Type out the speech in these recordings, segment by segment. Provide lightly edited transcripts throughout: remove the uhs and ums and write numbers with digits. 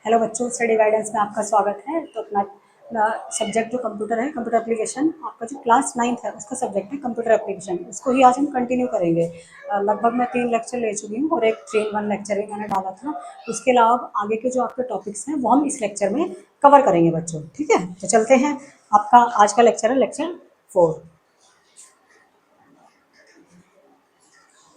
Hello बच्चों, study guidance में आपका स्वागत है। तो अपना सब्जेक्ट जो कंप्यूटर है, कंप्यूटर एप्लीकेशन, आपका जो क्लास 9th है उसका सब्जेक्ट है कंप्यूटर एप्लीकेशन। इसको ही आज हम कंटिन्यू करेंगे। लगभग मैं 3 लेक्चर ले चुकी हूँ और एक 3-in-1 लेक्चर ही मैंने डाला था। उसके अलावा आगे के जो आपके टॉपिक्स हैं वो हम इस लेक्चर में कवर करेंगे बच्चों। ठीक है, तो चलते हैं। आपका आज का लेक्चर है लेक्चर 4।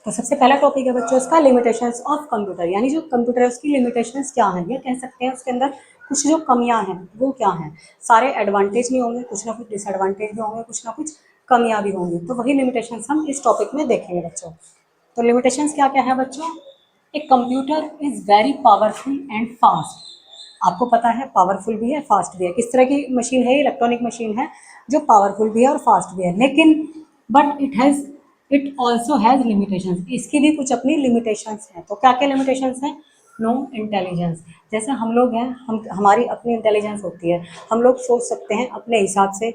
तो सबसे पहला टॉपिक है बच्चों इसका लिमिटेशंस ऑफ कंप्यूटर, यानी जो कंप्यूटर है उसकी लिमिटेशंस क्या हैं, ये कह सकते हैं उसके अंदर कुछ जो कमियां हैं वो क्या हैं। सारे एडवांटेज नहीं होंगे, कुछ ना कुछ डिसएडवांटेज भी होंगे, कुछ ना कुछ कमियां भी होंगी। तो वही लिमिटेशंस हम इस टॉपिक में देखेंगे बच्चों। तो लिमिटेशंस क्या क्या है बच्चों। एक computer is very powerful and fast. आपको पता है पावरफुल भी है, फास्ट भी है। किस तरह की मशीन है, इलेक्ट्रॉनिक मशीन है जो पावरफुल भी है और फास्ट भी है। लेकिन but it also has limitations, इसकी भी कुछ अपनी लिमिटेशंस हैं। तो क्या क्या लिमिटेशंस हैं। नो इंटेलिजेंस, जैसे हम लोग हैं, हमारी अपनी इंटेलिजेंस होती है, हम लोग सोच सकते हैं अपने हिसाब से,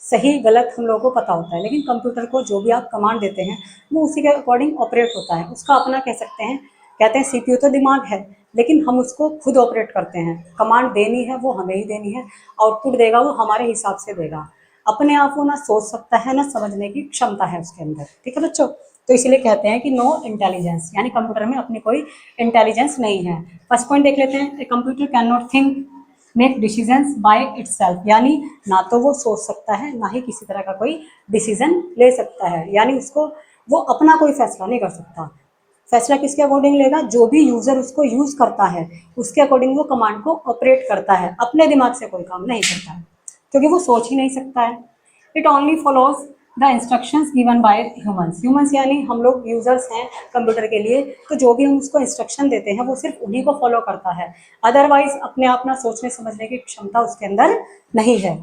सही गलत हम लोगों को पता होता है। लेकिन कंप्यूटर को जो भी आप कमांड देते हैं वो उसी के अकॉर्डिंग ऑपरेट होता है। उसका अपना कह सकते हैं, कहते हैं सीपीयू तो दिमाग है, लेकिन हम उसको खुद ऑपरेट करते हैं। कमांड देनी है वो हमें ही देनी है, आउटपुट देगा वो हमारे हिसाब से देगा। अपने आप वो ना सोच सकता है ना समझने की क्षमता है उसके अंदर। ठीक है बच्चों, तो इसलिए कहते हैं कि नो इंटेलिजेंस, यानी कंप्यूटर में अपनी कोई इंटेलिजेंस नहीं है। फर्स्ट पॉइंट देख लेते हैं। Computer can not think make decisions by itself, यानी ना तो वो सोच सकता है ना ही किसी तरह का कोई डिसीजन ले सकता है। यानी उसको वो अपना कोई फैसला नहीं कर सकता। फैसला किसके अकॉर्डिंग लेगा, जो भी यूजर उसको यूज करता है उसके अकॉर्डिंग वो कमांड को ऑपरेट करता है। अपने दिमाग से कोई काम नहीं करता है क्योंकि वो सोच ही नहीं सकता है। It only follows the instructions given by humans. Humans यानी हम लोग यूजर्स हैं कंप्यूटर के लिए, तो जो भी हम उसको इंस्ट्रक्शन देते हैं वो सिर्फ उन्हीं को फॉलो करता है। अदरवाइज अपने आप ना सोचने समझने की क्षमता उसके अंदर नहीं है।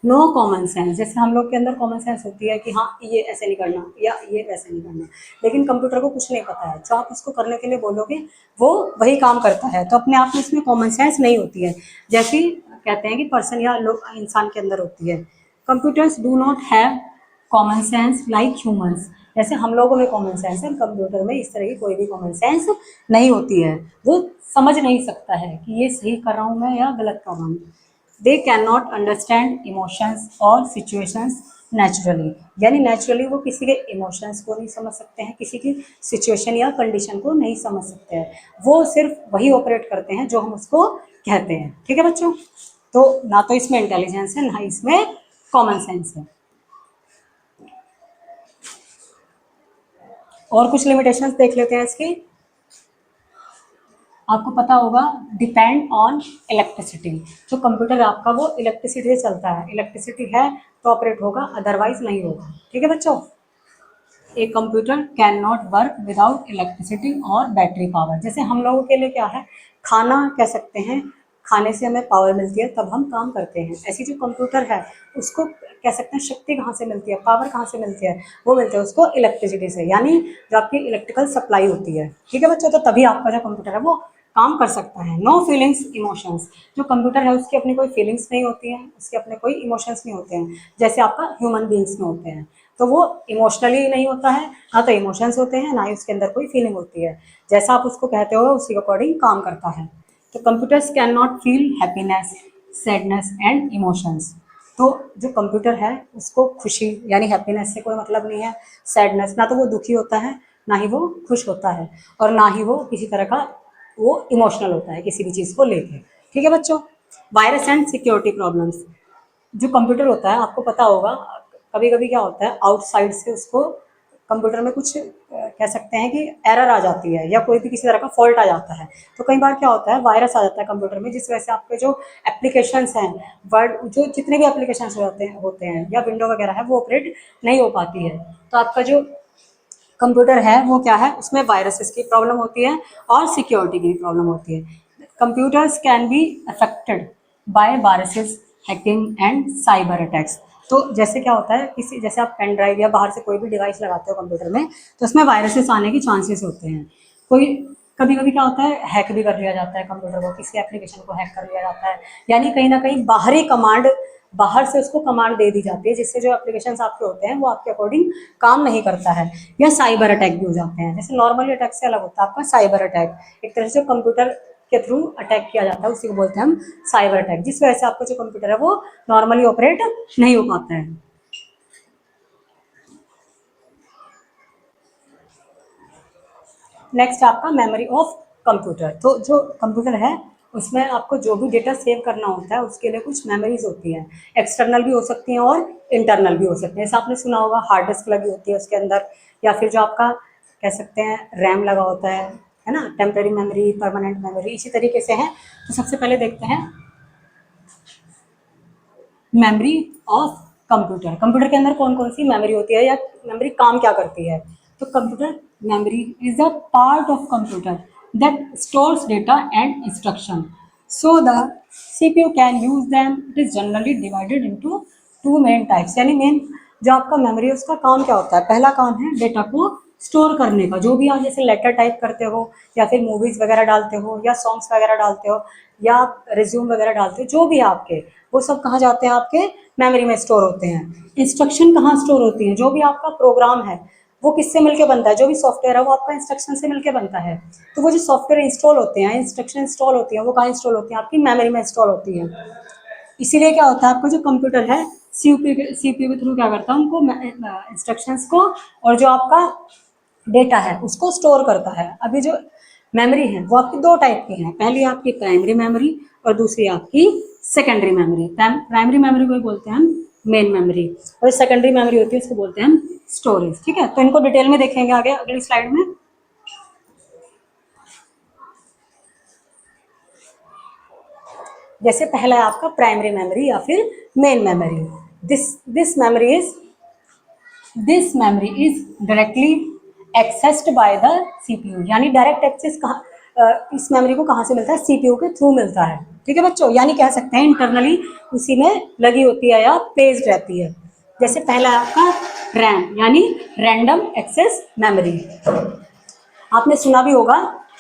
नो कॉमन सेंस, जैसे हम लोग के अंदर कॉमन सेंस होती है कि हाँ ये ऐसे नहीं करना या ये वैसे नहीं करना, लेकिन कंप्यूटर को कुछ नहीं पता है। जो आप उसको करने के लिए बोलोगे वो वही काम करता है। तो अपने आप में इसमें कॉमन सेंस नहीं होती है, जैसी कहते हैं कि पर्सन या लोग इंसान के अंदर होती है। Computers do not have common sense like humans, जैसे हम लोगों में कॉमन सेंस है, कंप्यूटर में इस तरह की कोई भी कॉमन सेंस नहीं होती है। वो समझ नहीं सकता है कि ये सही कर रहा हूँ मैं या गलत कर रहा हूँ। They can not understand emotions और सिचुएशंस नेचुरली, यानी नेचुरली वो किसी के इमोशंस को नहीं समझ सकते हैं, किसी की सिचुएशन या कंडीशन को नहीं समझ सकते हैं। वो सिर्फ वही ऑपरेट करते हैं जो हम उसको कहते हैं। ठीक है बच्चों, तो ना तो इसमें इंटेलिजेंस है ना इसमें कॉमन सेंस है। और कुछ लिमिटेशंस देख लेते हैं इसकी। आपको पता होगा डिपेंड ऑन इलेक्ट्रिसिटी, जो कंप्यूटर आपका वो इलेक्ट्रिसिटी से चलता है। इलेक्ट्रिसिटी है तो ऑपरेट होगा, अदरवाइज नहीं होगा। ठीक है बच्चों, a computer can not work without electricity और बैटरी पावर। जैसे हम लोगों के लिए क्या है, खाना कह सकते हैं, खाने से हमें पावर मिलती है तब हम काम करते हैं। ऐसी जो कंप्यूटर है उसको कह सकते हैं शक्ति कहाँ से मिलती है, पावर कहाँ से मिलती है, वो मिलती है उसको इलेक्ट्रिसिटी से, यानी जो आपकी इलेक्ट्रिकल सप्लाई होती है। ठीक है बच्चों, तो तभी आपका जो कंप्यूटर है वो काम कर सकता है। नो फीलिंग्स इमोशंस, जो कंप्यूटर है उसकी अपनी कोई फीलिंग्स नहीं होती हैं, उसके अपने कोई इमोशंस नहीं होते हैं जैसे आपका ह्यूमन बींग्स में होते हैं। तो वो इमोशनली नहीं होता है, ना तो इमोशंस होते हैं ना ही उसके अंदर कोई फीलिंग होती है। जैसा आप उसको कहते हो उसी के अकॉर्डिंग काम करता है। तो computers can not feel happiness, sadness and emotions. तो जो कंप्यूटर है उसको खुशी यानी हैप्पीनेस से कोई मतलब नहीं है, सैडनेस ना तो वो दुखी होता है ना ही वो खुश होता है, और ना ही वो किसी तरह का वो इमोशनल होता है किसी भी चीज़ को लेके। ठीक है बच्चों, वायरस एंड सिक्योरिटी प्रॉब्लम्स। जो कंप्यूटर होता है आपको पता होगा, कभी कभी क्या होता है आउटसाइड से उसको कंप्यूटर में कुछ कह सकते हैं कि एरर आ जाती है या कोई भी किसी तरह का फॉल्ट आ जाता है। तो कई बार क्या होता है वायरस आ जाता है कंप्यूटर में, जिस वजह से आपके जो एप्लीकेशंस हैं, वर्ड जो जितने भी एप्लीकेशंस होते हैं या विंडो वगैरह है वो ऑपरेट नहीं हो पाती है। तो आपका जो कंप्यूटर है वो क्या है, उसमें वायरसेस की प्रॉब्लम होती है और सिक्योरिटी की प्रॉब्लम होती है। Computers can be affected by viruses, hacking and cyber attacks. तो जैसे क्या होता है, किसी जैसे आप पेन ड्राइव या बाहर से कोई भी डिवाइस लगाते हो कंप्यूटर में, तो उसमें वायरसेस आने की चांसेस होते हैं। कोई कभी कभी क्या होता है हैक भी कर लिया जाता है कंप्यूटर को, किसी एप्लीकेशन को हैक कर लिया जाता है, यानी कहीं ना कहीं बाहरी कमांड, बाहर से उसको कमांड दे दी जाती है जिससे जो एप्लीकेशन आपके होते हैं वो आपके अकॉर्डिंग काम नहीं करता है। या साइबर अटैक भी हो जाते हैं। जैसे नॉर्मली अटैक से अलग होता है आपका साइबर अटैक, एक तरह से कंप्यूटर के थ्रू अटैक किया जाता है, उसी को बोलते हैं हम साइबर अटैक, जिस वजह से आपका जो कंप्यूटर है वो नॉर्मली ऑपरेट नहीं हो पाता है। नेक्स्ट आपका मेमोरी ऑफ कंप्यूटर। तो जो कंप्यूटर है उसमें आपको जो भी डेटा सेव करना होता है उसके लिए कुछ मेमोरीज होती हैं, एक्सटर्नल भी हो सकती हैं और इंटरनल भी हो सकती हैं। जैसे आपने सुना होगा हार्ड डिस्क लगी होती है उसके अंदर, या फिर जो आपका कह सकते हैं रैम लगा होता है ना, टेम्पररी मेमोरी, परमानेंट मेमोरी, इसी तरीके से है। तो सबसे पहले देखते हैं मेमोरी ऑफ कंप्यूटर। कंप्यूटर के अंदर कौन कौन सी मेमोरी होती है या मेमोरी काम क्या करती है। तो computer memory is a part of computer that stores data and instruction so the CPU can use them. It is generally divided into two main types. यानी मेन जो आपका मेमोरी है उसका काम क्या होता है, पहला काम है डेटा को स्टोर करने का, जो भी आप जैसे लेटर टाइप करते हो या फिर मूवीज वगैरह डालते हो या सॉन्ग्स वगैरह डालते हो या रिज्यूम वगैरह डालते हो, जो भी आपके वो सब कहाँ जाते हैं, आपके मेमोरी में स्टोर होते हैं। इंस्ट्रक्शन कहाँ स्टोर होती हैं, जो भी आपका प्रोग्राम है वो किससे मिलके बनता है, जो भी सॉफ्टवेयर है वो आपका इंस्ट्रक्शन से मिलके बनता है। तो वो जो सॉफ्टवेयर इंस्टॉल होते हैं, इंस्ट्रक्शन इंस्टॉल होती हैं, वो कहाँ इंस्टॉल होती हैं, आपकी मेमोरी में इंस्टॉल होती है। इसीलिए क्या होता है, आपका जो कंप्यूटर है सीपीयू के थ्रू क्या करता है, उनको इंस्ट्रक्शंस को और जो आपका डेटा है उसको स्टोर करता है। अभी जो मेमोरी है वो आपकी दो टाइप की है, पहली आपकी प्राइमरी मेमोरी और दूसरी आपकी सेकेंडरी मेमोरी। प्राइमरी मेमोरी को बोलते हैं हम मेन मेमोरी, और सेकेंडरी मेमोरी होती है उसको बोलते हैं हम स्टोरेज। ठीक है, तो इनको डिटेल में देखेंगे आगे अगली स्लाइड में। जैसे पहला है आपका प्राइमरी मेमोरी या फिर main memory. This memory is directly accessed by the CPU. यानी डायरेक्ट एक्सेस कहाँ इस मेमोरी को कहाँ से मिलता है, सीपीयू के थ्रू मिलता है। ठीक है बच्चों, यानी कह सकते हैं इंटरनली उसी में लगी होती है या पेज्ड रहती है। जैसे पहला है आपका रैम यानी रैंडम एक्सेस मेमोरी, आपने सुना भी होगा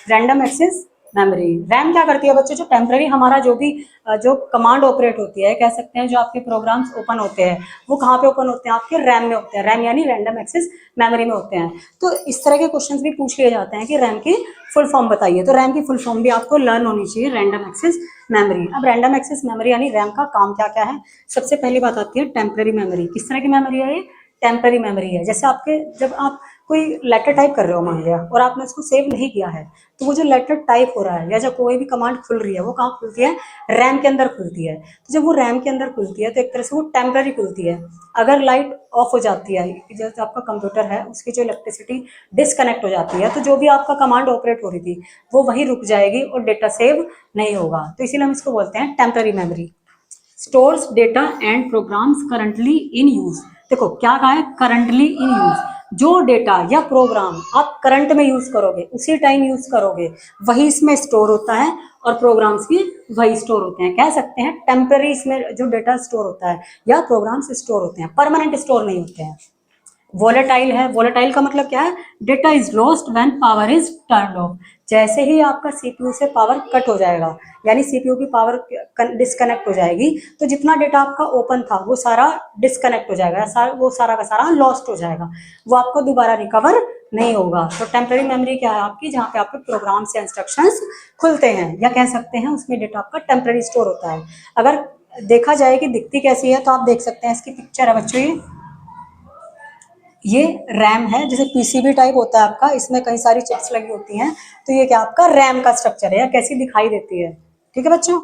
रैंडम एक्सेस मेमोरी। रैम क्या करती है बच्चों, जो टेम्पररी हमारा जो भी जो कमांड ऑपरेट होती है, कह सकते हैं जो आपके प्रोग्राम्स ओपन होते हैं वो कहाँ पे ओपन होते हैं, आपके रैम में होते हैं। रैम यानी रैंडम एक्सेस मेमोरी में होते हैं। तो इस तरह के क्वेश्चंस भी पूछ लिए जाते हैं कि रैम की फुल फॉर्म बताइए, तो रैम की फुल फॉर्म भी आपको लर्न होनी चाहिए, रैंडम एक्सेस मेमोरी। अब रैंडम एक्सेस मेमोरी यानी रैम का काम क्या क्या है। सबसे पहली बात आती है टेम्पररी मेमोरी। किस तरह की मेमोरी है ये, टेम्पररी मेमोरी है। जैसे आपके जब आप कोई लेटर टाइप कर रहे हो मान लिया और आपने उसको सेव नहीं किया है, तो वो जो लेटर टाइप हो रहा है या जब कोई भी कमांड खुल रही है वो कहाँ खुलती है, रैम के अंदर खुलती है। तो जब वो रैम के अंदर खुलती है तो एक तरह से वो टेम्पररी खुलती है। अगर लाइट ऑफ हो जाती है, जैसे आपका कंप्यूटर है उसकी जो इलेक्ट्रिसिटी डिसकनेक्ट हो जाती है, तो जो भी आपका कमांड ऑपरेट हो रही थी वो वहीं रुक जाएगी और डेटा सेव नहीं होगा। तो इसीलिए हम इसको बोलते हैं temporary memory. Stores data and programs currently in use. देखो क्या कहा है, करंटली इन यूज। जो डेटा या प्रोग्राम आप करंट में यूज करोगे, उसी टाइम यूज करोगे, वही इसमें स्टोर होता है और प्रोग्राम्स भी वही स्टोर होते हैं। कह सकते हैं टेम्पररी इसमें जो डेटा स्टोर होता है या प्रोग्राम्स स्टोर होते हैं, परमानेंट स्टोर नहीं होते हैं। वोलेटाइल है, वोलेटाइल का मतलब क्या है, data is lost when power is turn off. जैसे ही आपका सीपीयू से पावर कट हो जाएगा यानी सीपीयू की पावर डिस्कनेक्ट हो जाएगी, तो जितना डेटा आपका ओपन था वो सारा डिस्कनेक्ट हो जाएगा, वो सारा का सारा लॉस्ट हो जाएगा, वो आपको दोबारा रिकवर नहीं होगा। तो टेम्पररी मेमोरी क्या है आपकी, जहाँ पे आपके प्रोग्राम्स या इंस्ट्रक्शंस खुलते हैं, या कह सकते हैं उसमें डेटा आपका टेम्पररी स्टोर होता है। अगर देखा जाए कि दिखती कैसी है तो आप देख सकते हैं, इसकी पिक्चर है बच्चों, ये रैम है, जैसे पीसीबी टाइप होता है आपका, इसमें कई सारी चिप्स लगी होती हैं, तो ये क्या आपका रैम का स्ट्रक्चर है या कैसी दिखाई देती है। ठीक है बच्चों,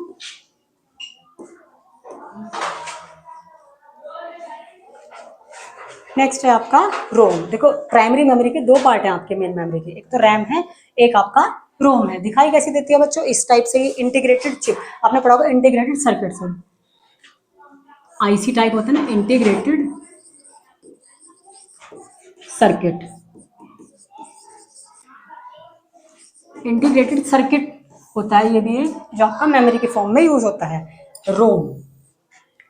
नेक्स्ट है आपका रोम। देखो प्राइमरी मेमोरी के दो पार्ट हैं आपके मेन मेमोरी के, एक तो रैम है, एक आपका रोम है। दिखाई कैसी देती है बच्चों, इस टाइप से, इंटीग्रेटेड चिप, आपने पढ़ा होगा इंटीग्रेटेड सर्किट से, आईसी टाइप होता है ना, इंटीग्रेटेड सर्किट। इंटीग्रेटेड सर्किट होता है ये भी है, जो आपका मेमोरी के फॉर्म में यूज होता है। रोम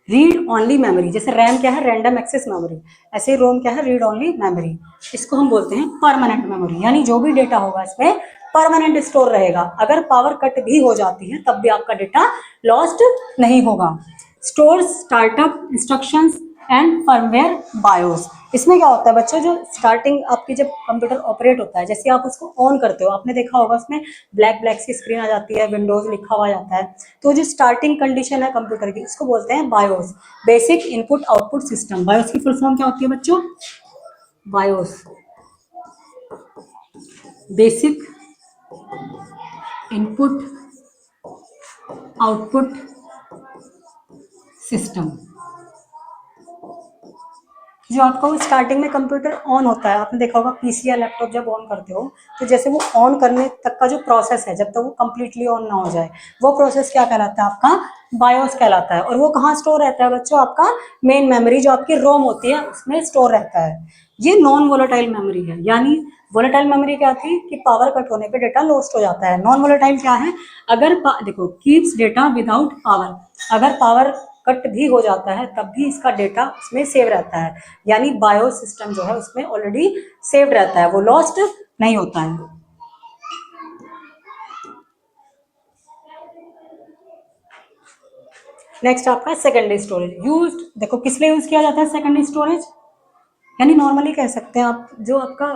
रीड ओनली मेमोरी, जैसे रैम क्या है, रैंडम एक्सेस मेमोरी, ऐसे ही रोम क्या है, रीड ओनली मेमोरी। इसको हम बोलते हैं परमानेंट मेमोरी, यानी जो भी डेटा होगा इसमें परमानेंट स्टोर रहेगा, अगर पावर कट भी हो जाती है तब भी आपका डेटा लॉस्ट नहीं होगा। Store startup instructions and firmware BIOS. इसमें क्या होता है बच्चों, जो स्टार्टिंग आपकी जब कंप्यूटर ऑपरेट होता है, जैसे आप उसको ऑन करते हो, आपने देखा होगा उसमें ब्लैक ब्लैक सी स्क्रीन आ जाती है, विंडोज लिखा हुआ जाता है, तो जो स्टार्टिंग कंडीशन है कंप्यूटर की उसको बोलते हैं BIOS, basic input output system. BIOS की फुल फॉर्म क्या होती है बच्चों? BIOS basic input output system. जो आपका वो स्टार्टिंग में कंप्यूटर ऑन होता है, आपने देखा होगा पीसी या लैपटॉप जब ऑन करते हो, तो जैसे वो ऑन करने तक का जो प्रोसेस है, जब तक वो कंप्लीटली ऑन ना हो जाए, वो प्रोसेस क्या कहलाता है आपका? बायोस कहलाता है। और वो कहाँ स्टोर रहता है बच्चों? आपका मेन मेमोरी जो आपकी रोम होती है उसमें स्टोर रहता है। ये नॉन वोलेटाइल मेमोरी है। यानी वोलेटाइल मेमोरी क्या थी कि पावर कट होने पे डेटा लॉस्ट हो जाता है। नॉन वोलेटाइल क्या है? अगर देखो, कीप्स डेटा विदाउट पावर, अगर पावर कट भी हो जाता है तब भी इसका डेटा उसमें सेव रहता है। यानी बायो सिस्टम जो है उसमें ऑलरेडी सेव रहता है, वो लॉस्ट नहीं होता है। नेक्स्ट आपका सेकेंडरी स्टोरेज यूज्ड। देखो किस लिए यूज किया जाता है सेकेंडरी स्टोरेज? यानी नॉर्मली कह सकते हैं आप, जो आपका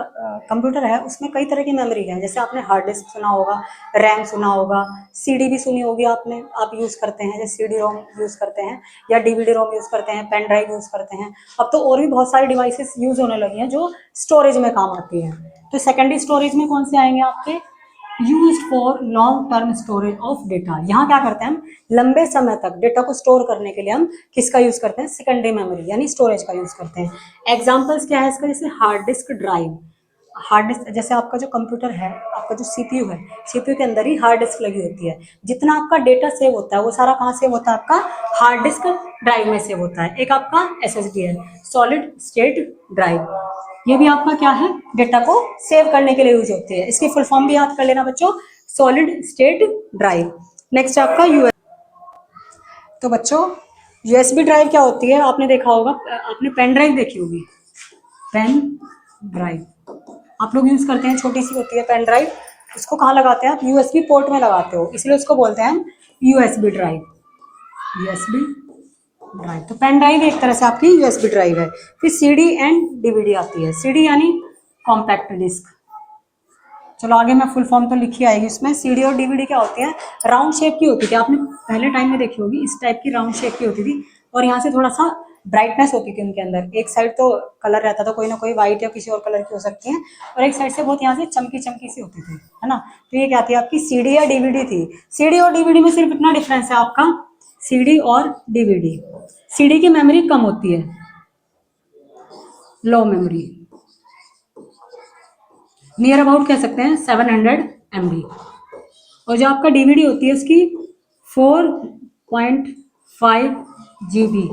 कंप्यूटर है उसमें कई तरह की मेमोरी है। जैसे आपने हार्ड डिस्क सुना होगा, रैम सुना होगा, सीडी भी सुनी होगी आपने, आप यूज़ करते हैं, जैसे सीडी रोम यूज़ करते हैं या डीवीडी रोम यूज़ करते हैं, पेन ड्राइव यूज़ करते हैं। अब तो और भी बहुत सारी डिवाइसेस यूज़ होने लगी हैं जो स्टोरेज में काम आती हैं। तो सेकेंडरी स्टोरेज में कौन से आएंगे आपके? Used for long term storage of data. यहाँ क्या करते हैं हम? लंबे समय तक डेटा को स्टोर करने के लिए हम किसका यूज करते हैं? सेकेंडरी मेमोरी यानी स्टोरेज का यूज करते हैं। एग्जांपल्स क्या है इसका? जैसे hard disk drive. Hard disk, जैसे आपका जो कंप्यूटर है, आपका जो सीपीयू है, सीपीयू के अंदर ही हार्ड डिस्क लगी होती है। जितना आपका डेटा सेव होता है वो सारा कहाँ सेव होता है? आपका हार्ड डिस्क ड्राइव में सेव होता है। एक आपका एसएसडी है, सॉलिड स्टेट ड्राइव, ये भी आपका क्या है? डेटा को सेव करने के लिए यूज होती है। इसकी फुल फॉर्म भी याद कर लेना बच्चों, सॉलिड स्टेट ड्राइव। नेक्स्ट आपका यूएस। तो बच्चों यूएसबी ड्राइव क्या होती है? आपने देखा होगा, आपने पेन ड्राइव देखी होगी, पेन ड्राइव आप लोग यूज करते हैं, छोटी सी होती है पेन ड्राइव। उसको कहाँ लगाते हैं आप? यूएसबी पोर्ट में लगाते हो, इसलिए उसको बोलते हैं यूएसबी ड्राइव। यूएसबी ड्राइव, तो पेन ड्राइव एक तरह से आपकी यूएसबी ड्राइव है। फिर सीडी एंड डीवीडी आती है। सीडी यानी कॉम्पैक्ट डिस्क। चलो आगे मैं फुल फॉर्म तो लिखी आएगी उसमें। सीडी और डीवीडी क्या होती है? राउंड शेप की होती थी, आपने पहले टाइम में देखी होगी, इस टाइप की राउंड शेप की होती थी, और यहाँ से थोड़ा सा ब्राइटनेस होती थी उनके अंदर। एक साइड तो कलर रहता था, कोई ना कोई व्हाइट या किसी और कलर की हो सकती है, और एक साइड से बहुत यहाँ से चमकी चमकी सी होती थी, है ना। तो ये क्या थी? आपकी सीडी या डीवीडी थी। सीडी और डीवीडी में सिर्फ इतना डिफरेंस है आपका, सीडी और डीवीडी, सीडी की मेमोरी कम होती है, लो मेमोरी, नियर अबाउट कह सकते हैं 700 MB। और जो आपका डीवीडी होती है उसकी 4.5 GB,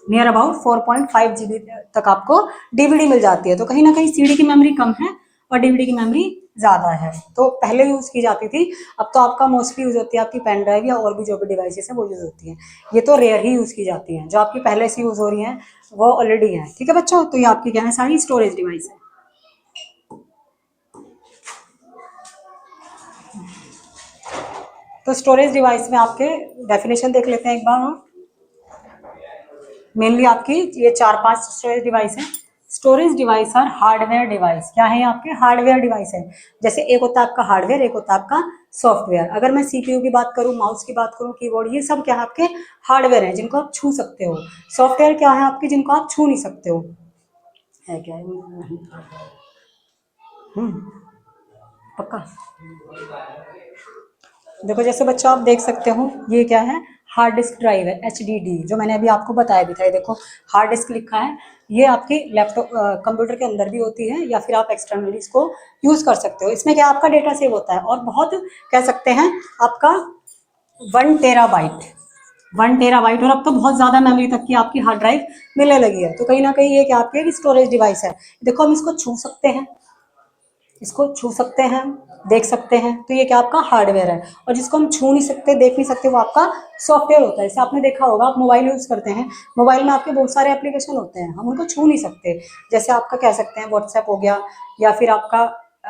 नियर अबाउट 4.5 GB तक आपको डीवीडी मिल जाती है। तो कहीं ना कहीं सीडी की मेमोरी कम है और डीवीडी की मेमोरी ज़्यादा है। तो पहले यूज़ की जाती थी, अब तो आपका मोस्टली यूज़ होती है आपकी पेन ड्राइव या और भी जो भी डिवाइसेस हैं वो यूज़ होती हैं। ये तो रेयर ही यूज़ की जाती हैं, जो आपकी पहले से यूज़ हो रही हैं वो ऑलरेडी हैं। ठीक है बच्चों, तो ये आपकी क्या है? सारी स्टोरेज डिवाइस है। तो स्टोरेज डिवाइस में आपके डेफिनेशन देख लेते हैं एक बार। और मेनली आपकी ये 4-5 स्टोरेज डिवाइस है। Storage device are hardware device. क्या है? आपके हार्डवेयर डिवाइस है। जैसे एक होता है आपका हार्डवेयर, एक होता है आपका सॉफ्टवेयर। अगर मैं सीपीयू की बात करूँ, माउस की बात करूँ, कीबोर्ड, ये सब क्या है? आपके हार्डवेयर हैं जिनको आप छू सकते हो। सॉफ्टवेयर क्या है? आपके जिनको आप छू नहीं सकते हो। है क्या? पक्का। देखो जैसे बच्चों आप देख सकते हो, ये क्या है? हार्ड डिस्क ड्राइव है, HDD, जो मैंने अभी आपको बताया भी था। ये देखो हार्ड डिस्क लिखा है। ये आपकी लैपटॉप कंप्यूटर के अंदर भी होती है, या फिर आप एक्सटर्नली इसको यूज़ कर सकते हो। इसमें क्या आपका डेटा सेव होता है, और बहुत कह सकते हैं आपका 1 TB, 1 TB, और अब तो बहुत ज़्यादा मेमोरी तक की आपकी हार्ड ड्राइव मिलने लगी है। तो कहीं ना कहीं ये क्या आपकी स्टोरेज डिवाइस है। देखो हम इसको छू सकते हैं, इसको छू सकते हैं, देख सकते हैं, तो ये क्या आपका हार्डवेयर है। और जिसको हम छू नहीं सकते, देख नहीं सकते, वो आपका सॉफ्टवेयर होता है। जैसे आपने देखा होगा, आप मोबाइल यूज़ करते हैं, मोबाइल में आपके बहुत सारे एप्लीकेशन होते हैं, हम उनको छू नहीं सकते। जैसे आपका कह सकते हैं व्हाट्सएप हो गया, या फिर आपका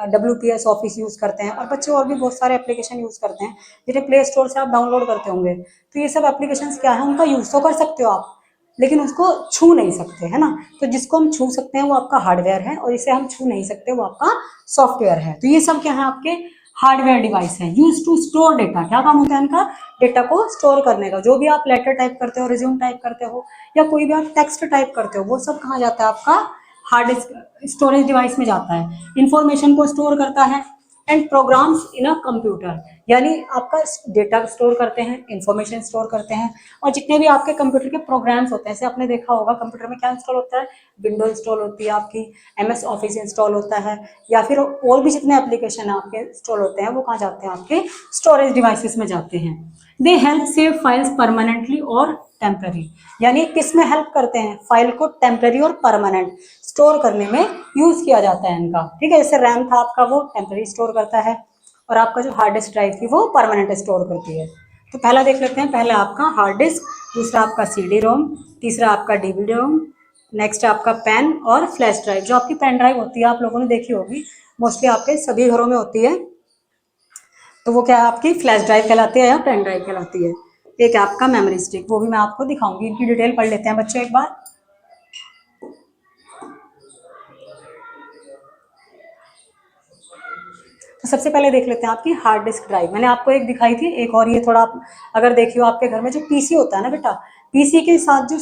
WPS ऑफिस यूज़ करते हैं, और बच्चे और भी बहुत सारे एप्लीकेशन यूज़ करते हैं जिन्हें प्ले स्टोर से आप डाउनलोड करते होंगे। तो ये सब एप्लीकेशन क्या है? उनका यूज़ तो कर सकते हो आप, लेकिन उसको छू नहीं सकते, है ना। तो जिसको हम छू सकते हैं वो आपका हार्डवेयर है, और जिसे हम छू नहीं सकते वो आपका सॉफ्टवेयर है। तो ये सब क्या है, आपके हार्डवेयर डिवाइस है। यूज टू स्टोर डेटा, क्या काम होता है इनका, डेटा को स्टोर करने का। जो भी आप लेटर टाइप करते हो, रिज्यूम टाइप करते हो, या कोई भी आप टेक्स्ट टाइप करते हो, वो सब कहाँ जाता है, आपका हार्ड डिस्क स्टोरेज डिवाइस में जाता है। इंफॉर्मेशन को स्टोर करता है। And programs in a computer, यानी आपका डेटा स्टोर करते हैं, इंफॉर्मेशन स्टोर करते हैं। और जितने भी आपके कंप्यूटर के प्रोग्राम्स होते हैं, जैसे आपने देखा होगा कंप्यूटर में क्या इंस्टॉल होता है, विंडो इंस्टॉल होती है आपकी, MS ऑफिस इंस्टॉल होता है, या फिर और भी जितने एप्लीकेशन आपके इंस्टॉल होते हैं वो कहाँ जाते हैं, आपके स्टोरेज डिवाइसेस में जाते हैं। They help save files permanently और टेम्पररी, यानी किस में हेल्प करते हैं, फाइल को टेम्पररी और परमानेंट स्टोर करने में यूज किया जाता है इनका, ठीक है। जैसे रैम था आपका, वो टेम्पररी स्टोर करता है, और आपका जो हार्ड डिस्क ड्राइव थी वो परमानेंट स्टोर करती है। तो पहला देख लेते हैं, पहला आपका हार्ड डिस्क, दूसरा आपका CD-ROM, तीसरा आपका DVD-ROM, नेक्स्ट आपका पेन और फ्लैश ड्राइव। जो आपकी पेन ड्राइव होती है आप लोगों ने देखी होगी, मोस्टली आपके सभी घरों में होती है, तो वो क्या है, आपकी फ्लैश ड्राइव कहलाती है या पेन ड्राइव कहलाती है। एक है आपका मेमोरी स्टिक, वो भी मैं आपको दिखाऊंगी, इनकी डिटेल पढ़ लेते हैं बच्चों एक बार। तो सबसे पहले देख लेते हैं आपकी हार्ड डिस्क ड्राइव। मैंने आपको एक दिखाई थी, एक और ये थोड़ा आप अगर देखियो, आपके घर में जो पीसी होता है ना बेटा, पीसी के साथ जो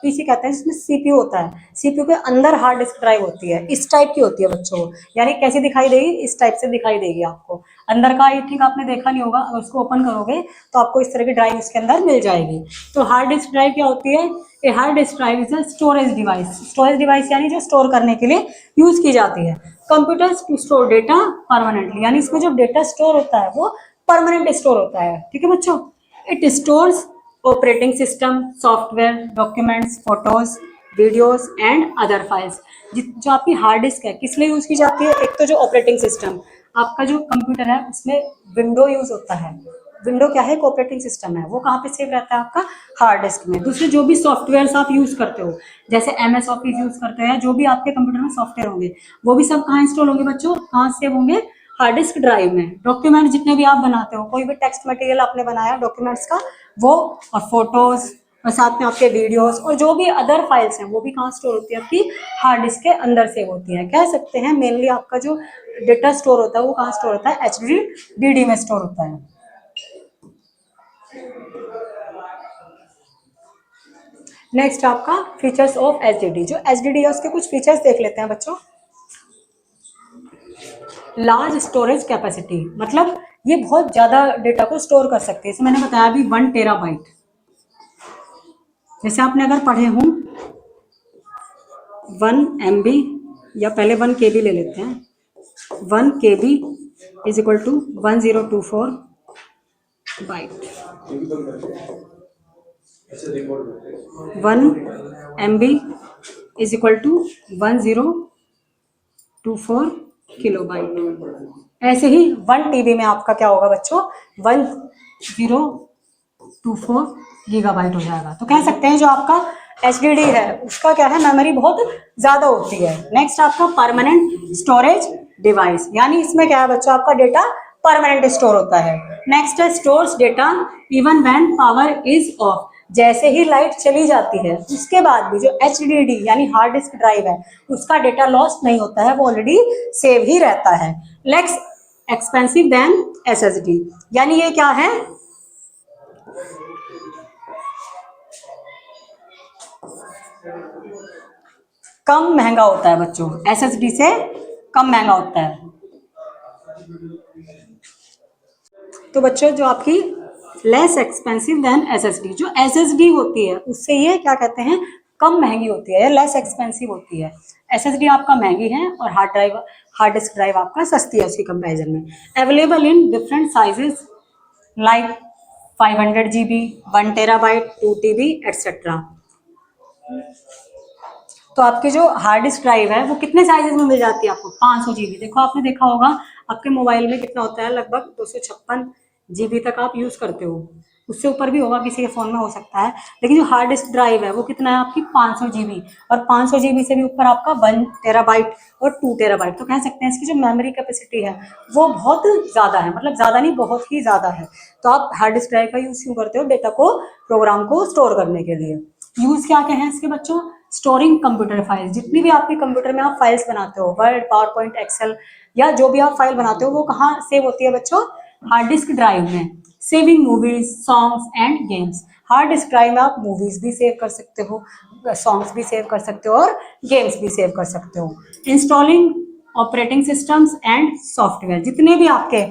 पीसी कहते हैं जिसमें सीपीयू होता है, सीपीयू के अंदर हार्ड डिस्क ड्राइव होती है, इस टाइप की होती है बच्चों। यानी कैसी दिखाई देगी, इस टाइप से दिखाई देगी आपको। अंदर का आई थिंक आपने देखा नहीं होगा, अगर उसको ओपन करोगे तो आपको इस तरह की ड्राइव इसके अंदर मिल जाएगी। तो हार्ड डिस्क ड्राइव क्या होती है, a hard disk drive is a storage device. Storage device यानी जो स्टोर करने के लिए यूज की जाती है। Computers to store data permanently, यानी इसमें जो डेटा स्टोर होता है वो परमानेंट स्टोर होता है, ठीक है बच्चों। It stores operating system, software, documents, photos, videos and other files. जो आपकी हार्ड डिस्क है किस लिए यूज की जाती है, एक तो जो ऑपरेटिंग सिस्टम, आपका जो कंप्यूटर है उसमें विंडो यूज होता है। विंडो क्या है, एक ऑपरेटिंग सिस्टम है, वो कहाँ पे सेव रहता है, आपका हार्ड डिस्क में। दूसरे जो भी सॉफ्टवेयर आप यूज करते हो, जैसे MS ऑफिस यूज करते हैं, जो भी आपके कंप्यूटर में सॉफ्टवेयर होंगे वो भी सब कहाँ इंस्टॉल होंगे बच्चों, कहाँ सेव होंगे, हार्ड डिस्क ड्राइव में। डॉक्यूमेंट जितने भी आप बनाते हो, कोई भी टेक्स्ट मटेरियल आपने बनाया डॉक्यूमेंट्स का, वो और फोटोज और साथ में आपके वीडियोस और जो भी अदर फाइल्स हैं वो भी कहाँ स्टोर होती है, आपकी हार्ड डिस्क के अंदर सेव होती है। कह सकते हैं मेनली आपका जो डेटा स्टोर होता है वो कहाँ स्टोर होता है, HDD में स्टोर होता है। नेक्स्ट आपका फीचर्स ऑफ HDD। जो HDD है उसके कुछ फीचर्स देख लेते हैं बच्चों। लार्ज स्टोरेज कैपेसिटी, मतलब ये बहुत ज्यादा डेटा को स्टोर कर सकते हैं। जैसे मैंने बताया अभी 1 टेराबाइट, जैसे आपने अगर पढ़े हों 1 MB, या पहले 1 KB ले लेते हैं, 1 KB is equal to 1024 byte. 1 MB is equal to 1024 kilobyte. ऐसे ही 1 TB में आपका क्या होगा बच्चों, 1024 गीगाबाइट हो जाएगा। तो कह सकते हैं जो आपका HDD है उसका क्या है, मेमोरी बहुत ज्यादा होती है। नेक्स्ट आपका परमानेंट स्टोरेज डिवाइस, यानी इसमें क्या है बच्चों, आपका डेटा परमानेंट स्टोर होता है। नेक्स्ट है stores data even when power is of, जैसे ही लाइट चली जाती है उसके बाद भी जो HDD यानी हार्ड डिस्क ड्राइव है उसका डेटा लॉस नहीं होता है, वो ऑलरेडी सेव ही रहता है। लेस एक्सपेंसिव देन SSD, यानी ये क्या है, कम महंगा होता है बच्चों, SSD से कम महंगा होता है। तो बच्चों जो आपकी लेस एक्सपेंसिव देन SSD, जो SSD होती है उससे ये क्या कहते हैं, कम महंगी होती है, लेस एक्सपेंसिव होती है। SSD आपका महंगी है और हार्ड डिस्क ड्राइव आपका सस्ती है उसकी कंपैरिजन में। Available in different sizes like 500 GB, 1 terabyte, 2 TB etcetera. तो आपकी जो हार्ड डिस्क ड्राइव है वो कितने साइजेस में मिल जाती है आपको, 500 GB। देखो आपने देखा होगा आपके मोबाइल में कितना होता है, लगभग 256 GB तक आप यूज करते हो, उससे ऊपर भी होगा किसी के फोन में हो सकता है, लेकिन जो हार्ड डिस्क ड्राइव है वो कितना है आपकी 500 GB, और 500 GB से भी ऊपर आपका 1 टेराबाइट और 2 टेराबाइट। तो कह सकते हैं इसकी जो मेमोरी कैपेसिटी है वो बहुत ज्यादा है, मतलब ज्यादा नहीं बहुत ही ज्यादा है। तो आप हार्ड डिस्क ड्राइव का यूज क्यों करते हो, डेटा को, प्रोग्राम को स्टोर करने के लिए। यूज क्या क्या है इसके बच्चों? स्टोरिंग कंप्यूटर फाइल्स, जितनी भी आपके कंप्यूटर में आप फाइल्स बनाते हो, वर्ड, पावर पॉइंट, एक्सेल, या जो भी आप फाइल बनाते हो वो कहाँ सेव होती है बच्चों? हार्ड डिस्क ड्राइव में। Saving movies, songs and games, hard disk drive में आप मूवीज भी सेव कर सकते हो, सॉन्ग्स भी सेव कर सकते हो और गेम्स भी सेव कर सकते हो। Installing operating systems and software, जितने भी आपके,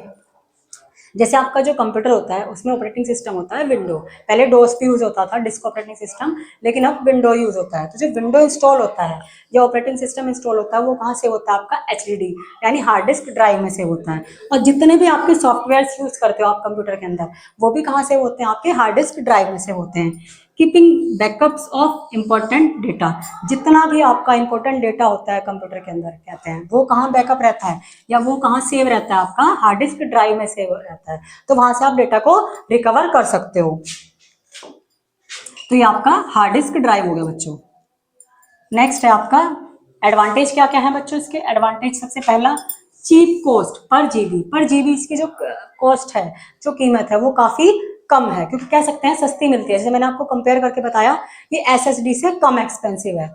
जैसे आपका जो कंप्यूटर होता है उसमें ऑपरेटिंग सिस्टम होता है विंडो, पहले डोस भी यूज होता था, डिस्क ऑपरेटिंग सिस्टम, लेकिन अब विंडो यूज होता है। तो जो विंडो इंस्टॉल होता है या ऑपरेटिंग सिस्टम इंस्टॉल होता है वो कहाँ से होता है? आपका एचडीडी यानी हार्ड डिस्क ड्राइव में से होता है। और जितने भी आपके सॉफ्टवेयर यूज करते हो आप कंप्यूटर के अंदर, वो भी कहाँ से होते हैं? आपके हार्ड डिस्क ड्राइव में से होते हैं। Keeping backups of important data, जितना भी आपका इंपॉर्टेंट डेटा होता है कंप्यूटर के अंदर कहते हैं, वो कहाँ बैकअप रहता है या वो कहाँ सेव रहता है? आपका हार्ड डिस्क ड्राइव में सेव रहता है। तो वहां से आप डेटा को रिकवर कर सकते हो। तो ये आपका हार्ड डिस्क ड्राइव हो गया बच्चों। नेक्स्ट है आपका एडवांटेज, क्या क्या है बच्चों इसके? एडवांटेज सबसे पहला, चीप कॉस्ट पर जीबी, पर जीबी इसकी जो कॉस्ट है, जो कीमत है वो काफी कम है, क्योंकि कह सकते हैं सस्ती मिलती है। जैसे मैंने आपको कंपेयर करके बताया, ये एसएसडी से कम एक्सपेंसिव है।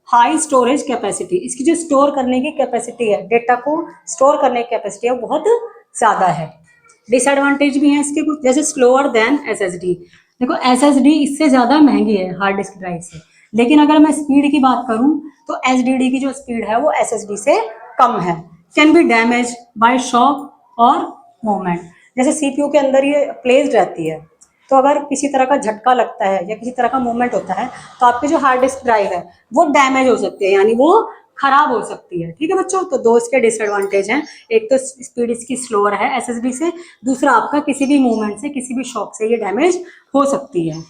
हाई स्टोरेज कैपेसिटी, इसकी जो स्टोर करने की कैपेसिटी है, डेटा को स्टोर करने की कैपेसिटी है, वो बहुत ज्यादा है। डिसएडवांटेज भी है इसके कुछ, जैसे स्लोअर देन एसएसडी। देखो एसएसडी इससे ज्यादा महंगी है हार्ड डिस्क ड्राइव से, लेकिन अगर मैं स्पीड की बात करूं तो एसडीडी की जो स्पीड है वो एसएसडी से कम है। Can be damage bye shock और मूवमेंट, जैसे सीपीयू के अंदर ये प्लेस्ड रहती है, तो अगर किसी तरह का झटका लगता है या किसी तरह का मूवमेंट होता है तो आपकी जो हार्ड डिस्क ड्राइव है वो डैमेज हो सकती है, यानी वो खराब हो सकती है। ठीक है बच्चों, तो दो इसके डिसएडवांटेज हैं, एक तो स्पीड इसकी स्लोअर है एसएसडी से, दूसरा आपका किसी भी मूवमेंट से, किसी भी शॉक से ये डैमेज हो सकती है।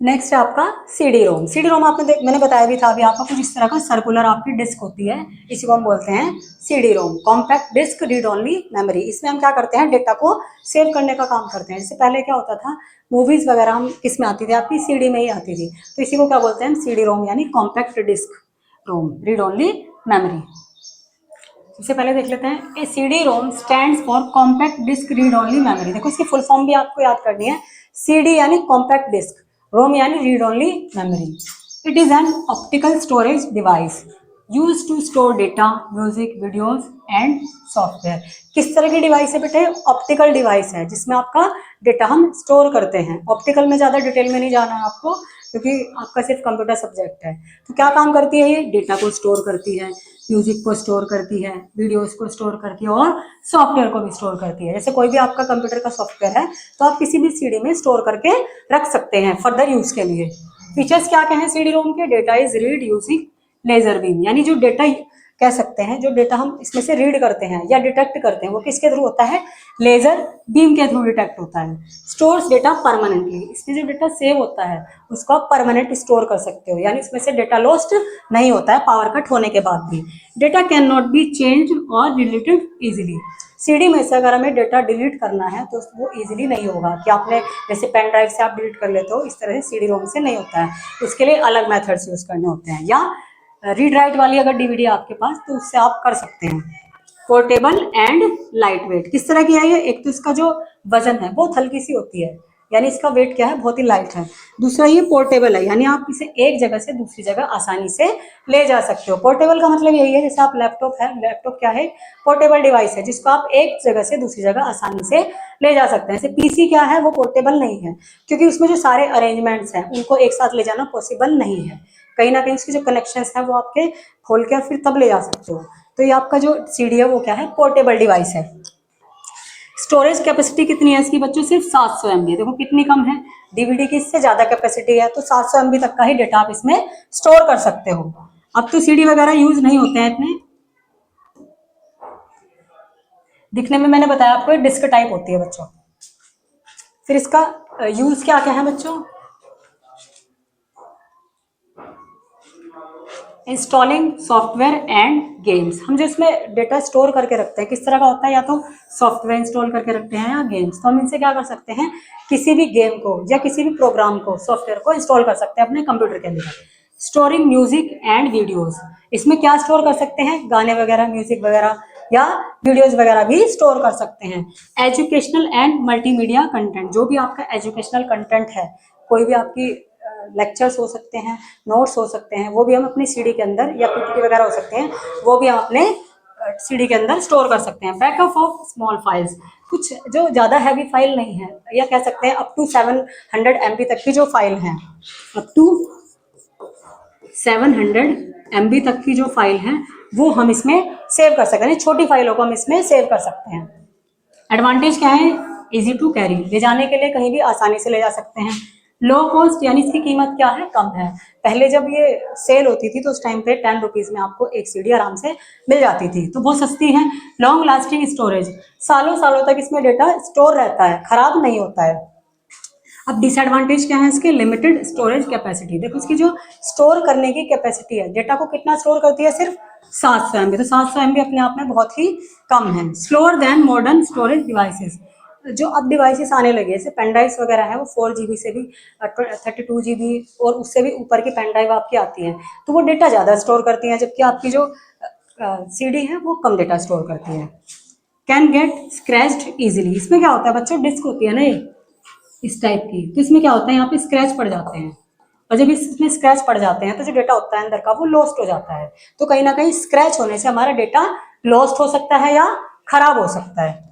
नेक्स्ट है आपका सीडी रोम। सीडी रोम मैंने बताया भी था अभी आपको, कुछ इस तरह का सर्कुलर आपकी डिस्क होती है, इसी को हम बोलते हैं CD ROM, compact disc read only memory. इसमें हम क्या करते हैं? डेटा को सेव करने का काम करते हैं। जैसे पहले क्या होता था, मूवीज वगैरह हम किस में आती थी? आपकी सीडी में ही आती थी, तो इसी को क्या बोलते हैं? सीडी रोम यानी compact disc ROM, read only memory. सबसे पहले देख लेते हैं, a CD ROM stands for compact disc read only memory. देखो इसकी फुल फॉर्म भी आपको याद करनी है। सीडी यानी कॉम्पैक्ट डिस्क, रोम यानी read only memory. It is an optical storage device use to store data, music, videos and software. किस तरह की डिवाइस है बेटे? ऑप्टिकल डिवाइस है, जिसमें आपका डेटा हम स्टोर करते हैं। ऑप्टिकल में ज़्यादा डिटेल में नहीं जाना है आपको, क्योंकि आपका सिर्फ कंप्यूटर सब्जेक्ट है। तो क्या काम करती है? ये डेटा को स्टोर करती है, म्यूजिक को स्टोर करती है, वीडियोस को स्टोर करती है और सॉफ्टवेयर को भी स्टोर करती है। जैसे कोई भी आपका कंप्यूटर का सॉफ्टवेयर है तो आप किसी भी सीडी में स्टोर करके रख सकते हैं फर्दर यूज के लिए। फीचर्स क्या क्या हैं सीडी रोम के? Data is read using laser beam, यानी जो डेटा कह सकते हैं, जो डेटा हम इसमें से रीड करते हैं या डिटेक्ट करते हैं वो किसके थ्रू होता है? लेजर बीम के थ्रू डिटेक्ट होता है। स्टोर्स डेटा परमानेंटली, इसमें जो डेटा सेव होता है उसको आप परमानेंट स्टोर कर सकते हो, यानी इसमें से डेटा लॉस्ट नहीं होता है पावर कट होने के बाद भी। Data can not be change और डिलीटेड इजिली, सीडी में से अगर हमें डेटा डिलीट करना है तो वो इजीली नहीं होगा कि आपने जैसे पेन ड्राइव से आप डिलीट कर लेते हो, इस तरह से सीडी रोम से नहीं होता है। उसके लिए अलग मेथड्स यूज करने होते हैं, या रीड राइट वाली अगर डीवीडी आपके पास तो उससे आप कर सकते हैं। पोर्टेबल एंड लाइट वेट, किस तरह की है ये? एक तो इसका जो वजन है बहुत हल्की सी होती है, यानी इसका वेट क्या है? बहुत ही लाइट है। दूसरा ये पोर्टेबल है, यानी आप इसे एक जगह से दूसरी जगह आसानी से ले जा सकते हो। पोर्टेबल का मतलब यही है, जैसे आप लैपटॉप है, लैपटॉप क्या है? पोर्टेबल डिवाइस है जिसको आप एक जगह से दूसरी जगह आसानी से ले जा सकते हैं। जैसे पीसी क्या है? वो पोर्टेबल नहीं है, क्योंकि उसमें जो सारे अरेंजमेंट्स हैं उनको एक साथ ले जाना पॉसिबल नहीं है। कहीं ना कहीं उसके जो कनेक्शंस हैं वो आपके खोल के फिर तब ले जा सकते हो। तो ये आपका जो सीडी है वो क्या है? पोर्टेबल डिवाइस है। स्टोरेज कैपेसिटी कितनी है इसकी बच्चों? सिर्फ 700 MB। देखो कितनी कम है, डीवीडी की इससे ज्यादा कैपेसिटी है, तो 700 MB तक का ही डेटा आप इसमें स्टोर कर सकते हो। अब तो सीडी वगैरह यूज नहीं होते हैं इतने, दिखने में मैंने बताया आपको डिस्क टाइप होती है बच्चों। फिर इसका यूज क्या क्या है बच्चों? इंस्टॉलिंग सॉफ्टवेयर एंड गेम्स, हम जो इसमें डेटा स्टोर करके रखते हैं किस तरह का होता है? या तो सॉफ्टवेयर इंस्टॉल करके रखते हैं या गेम्स। तो हम इनसे क्या कर सकते हैं? किसी भी गेम को या किसी भी प्रोग्राम को, सॉफ्टवेयर को इंस्टॉल कर सकते हैं अपने कंप्यूटर के अंदर। स्टोरिंग म्यूजिक एंड वीडियोज, इसमें क्या स्टोर कर सकते हैं? गाने वगैरह, म्यूजिक वगैरह, या वीडियोज वगैरह भी स्टोर कर सकते हैं। एजुकेशनल एंड मल्टीमीडिया कंटेंट, जो भी आपका एजुकेशनल कंटेंट है, कोई भी आपकी लेक्चर्स हो सकते हैं, नोट्स हो सकते हैं, वो भी हम अपनी सीडी के अंदर, या पीपीटी वगैरह हो सकते हैं, वो भी हम अपने सीडी के अंदर स्टोर कर सकते हैं। बैकअप ऑफ स्मॉल फाइल्स, कुछ जो ज़्यादा हैवी फाइल नहीं है, या कह सकते हैं अप टू 700 MB तक की जो फाइल हैं, अप टू 700 MB तक की जो फाइल हैं वो हम इसमें सेव कर सकते हैं। छोटी फाइलों को हम इसमें सेव कर सकते हैं। एडवांटेज क्या है? इजी टू कैरी, ले जाने के लिए कहीं भी आसानी से ले जा सकते हैं। लो कॉस्ट, यानी इसकी कीमत क्या है? कम है। पहले जब ये सेल होती थी तो उस टाइम पे 10 रुपीज़ में आपको एक सीडी आराम से मिल जाती थी, तो बहुत सस्ती है। लॉन्ग लास्टिंग स्टोरेज, सालों सालों तक इसमें डेटा स्टोर रहता है, खराब नहीं होता है। अब डिसएडवांटेज क्या है इसके? Limited storage capacity. देखो इसकी जो स्टोर करने की कैपेसिटी है, डेटा को कितना स्टोर करती है? सिर्फ 700 MB। तो 700 MB अपने आप में बहुत ही कम है। Slower then modern storage devices, जो अब डिवाइसेस आने लगे जैसे पेन ड्राइव्स वगैरह है, वो 4 GB से भी 32 GB और उससे भी ऊपर की पेन ड्राइव आपकी आती है, तो वो डेटा ज़्यादा स्टोर करती है, जबकि आपकी जो सीडी है वो कम डेटा स्टोर करती है। कैन गेट स्क्रैच्ड ईजिली, इसमें क्या होता है बच्चों? डिस्क होती है ना ये इस टाइप की, तो इसमें क्या होता है, यहाँ पे स्क्रैच पड़ जाते हैं, और जब इसमें स्क्रैच पड़ जाते हैं तो जो डेटा होता है अंदर का वो लॉस्ट हो जाता है। तो कहीं ना कहीं स्क्रैच होने से हमारा डेटा लॉस्ट हो सकता है या खराब हो सकता है।